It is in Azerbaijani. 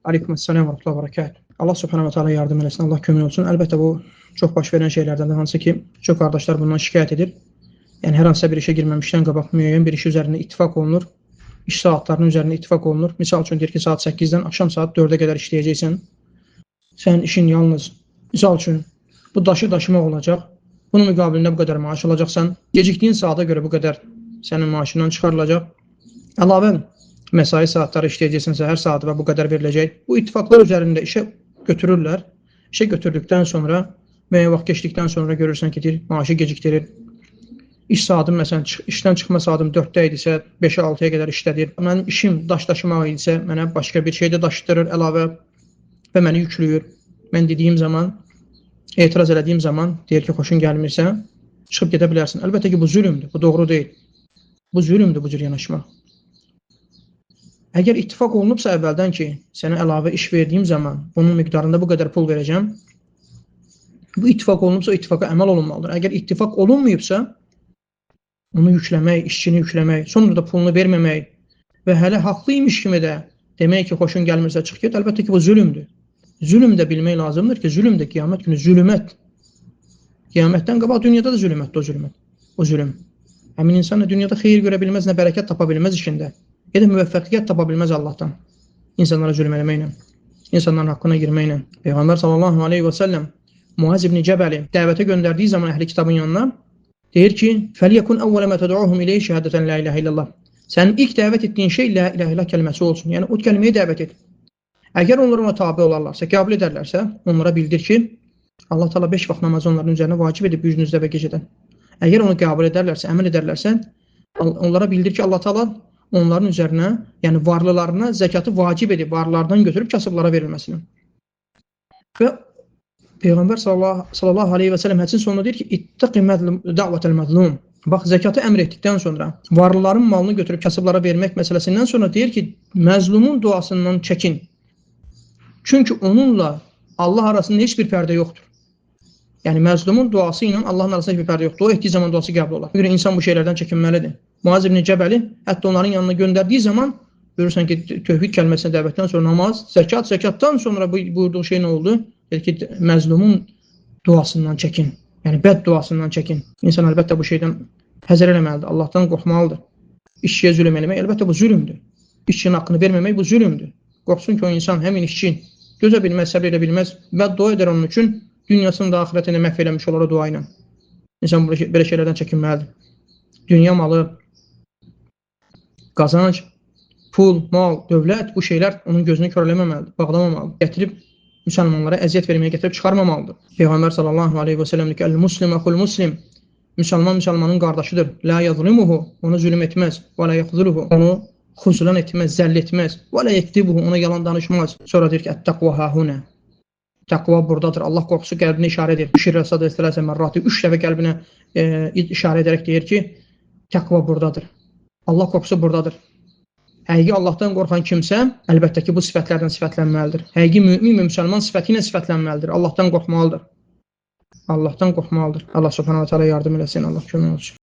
Aleykümselam və rahmetullah və bərəkət. Allah subhanahu wa ta'ala yardım eləsin, Allah kömək olsun. Əlbəttə bu çox baş verən şeylərdən də, hansı ki, çox qardaşlar bundan şikayət edir. Yəni hər hansısa bir işə girməmişdən qabaq müəyyən bir iş üzərində ittifaq olunur. İş saatlarının üzərində ittifaq olunur. Misal üçün deyir ki, saat 8-dən axşam saat 4-ə qədər işləyəcəksən. Sənin işin yalnız, misal üçün, bu daşı daşımaq olacaq. Bunun müqabilində bu qədər maaş alacaqsan. Gecikdiyin saata görə bu qədər sənin maaşından çıxarılacaq. Əlavə mesai saatları işləyəcəksənsə hər saatı və bu qədər veriləcək. Bu ittifaqlar üzərində işə götürürlər. İşə götürdükdən sonra, müəyyən vaxt keçdikdən sonra görürsən ki, deyir, maaşı gecikdirir. İş saatım, məsələn, işdən çıxma saatım 4-də idisə, 5-ə 6-ya qədər işlədir. Mənim işim daş daşımaq idisə, mənə başqa bir şey də daşıdırır əlavə və məni yüklüyür. Mən dediyim zaman, etiraz elədiyim zaman deyir ki, xoşun gəlmirsə, çıxıb gedə bilərsin. Əlbəttə ki, bu zülümdür, bu doğru deyil. Bu zülümdür, bu cür yanaşmaq. Əgər ittifaq olunubsa əvvəldən ki, sənə əlavə iş verdiyim zaman bunun miqdarında bu qədər pul verəcəm, bu ittifaq olunubsa o ittifaqa əməl olunmalıdır. Əgər ittifaq olunmayıbsa, onu yükləmək, işçini yükləmək, sonra da pulunu verməmək və hələ haqlıymış kimi də demək ki, xoşun gəlmirsə çıx get, əlbəttə ki, bu zülümdür. Zülüm də bilmək lazımdır ki, zülüm də qiyamət günü zülümət. Qiyamətdən qabaq dünyada da zülümətdir o zülüm. Həmin insan da dünyada xeyir görə bilməz, nə bərəkət tapa bilməz işində. Ya da müvəffəqiyyət tapa bilməz Allahdan. İnsanlara zülm eləməklə, insanların haqqına girməklə. Peyğəmbər sallallahu aleyhi və səlləm Muaz ibn Cəbəli dəvətə göndərdiyi zaman əhli kitabın yanına deyir ki, فَلْيَكُنْ أَوَّلَ مَا تَدْعُوهُمْ إِلَيْهِ شَهَادَةً لَا إِلَهَ إِلَّا اللّٰهِ Sənin ilk dəvət etdiyin şey la ilahe illallah kəlməsi olsun. Yəni o kəlməyə dəvət et. Əgər onlar ona tabe olarlarsa, qəbul edərlərsə, onlara bildir ki, Allah Teala 5 vaxt namazı onların üzərinə vacib edib gündüzdə və gecədən. Əgər onu qəbul edərlərsə, əməl edərlərsə, onlara bildir ki, Allah Teala onların üzərinə, yəni varlılarına zəkatı vacib edib, varlardan götürüb kasıblara verilməsini. Və Peyğəmbər sallallahu aleyhi və səlləm hədsin sonunda deyir ki, İttəqi da'vətəl məzlum. Bax, zəkatı əmr etdikdən sonra, varlıların malını götürüb kasıblara vermək məsələsindən sonra deyir ki, məzlumun duasından çəkin. Çünki onunla Allah arasında heç bir pərdə yoxdur. Yəni, məzlumun duası ilə Allahın arasında heç bir pərdə yoxdur. O etdiyi zaman duası qəbul olar. Bir insan bu şeylərdən çəkinməlidir. Muaz ibn Cəbəli hətta onların yanına göndərdiyi zaman görürsən ki, tövhid kəlməsinə dəvətdən sonra namaz, zəkatdan sonra buyurduğu şey nə oldu? Dedi ki, məzlumun duasından çəkin. Yəni, bəd duasından çəkin. İnsan əlbəttə bu şeydən həzər eləməlidir. Allahdan qorxmalıdır. İşçiyə zülm eləmək, əlbəttə bu zülümdür. İşçinin haqqını verməmək bu zülümdür. Qorxsun ki, o insan həmin işçi gözə bilməz, səbr edə bilməz və dua edər onun üçün dünyasını da axirətini məhv eləmiş olar o dua ilə. İnsan belə şeylərdən çəkinməlidir. Dünya malı, qazanc, pul, mal, dövlət, bu şeylər onun gözünü kör eləməməlidir, bağlamamalıdır. Gətirib müsəlmanlara əziyyət verməyə gətirib çıxarmamalıdır. Peyğəmbər sallallahu aleyhi və sələm deyir ki, əl-muslim əxul muslim. Müsəlman müsəlmanın qardaşıdır. La yazlimuhu, onu zülm etməz. Və la yaxzuluhu, onu xuzulan etməz, zəll etməz. Və la yektibuhu, ona yalan danışmaz. Sonra deyir ki, ət-təqva hahunə. Təqva buradadır. Allah qorxusu qəlbinə işarə edir. Şirrəsədə istələsə mərratı 3 dəfə qəlbinə işarə edərək deyir ki, təqva buradadır. Allah qorxusu buradadır. Həqiqi Allahdan qorxan kimsə, əlbəttə ki, bu sifətlərdən sifətlənməlidir. Həqiqi mümin və müsəlman sifəti ilə sifətlənməlidir. Allahdan qorxmalıdır. Allahdan qorxmalıdır. Allah subhanahu wa ta'ala yardım eləsin, Allah kömək olsun.